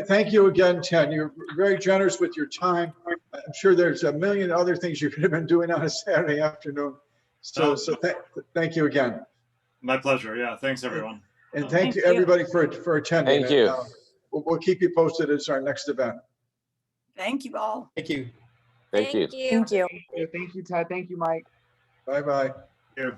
Thank you again, Ted. You're very generous with your time. I'm sure there's a million other things you could have been doing on a Saturday afternoon. So thank you again. My pleasure. Yeah. Thanks, everyone. And thank you, you. everybody, for attending. Thank you. And, we'll keep you posted as our next event. Thank you all. Thank you. Thank you. Thank you. Thank you, Ted. Thank you, Mike. Bye-bye. Thank you.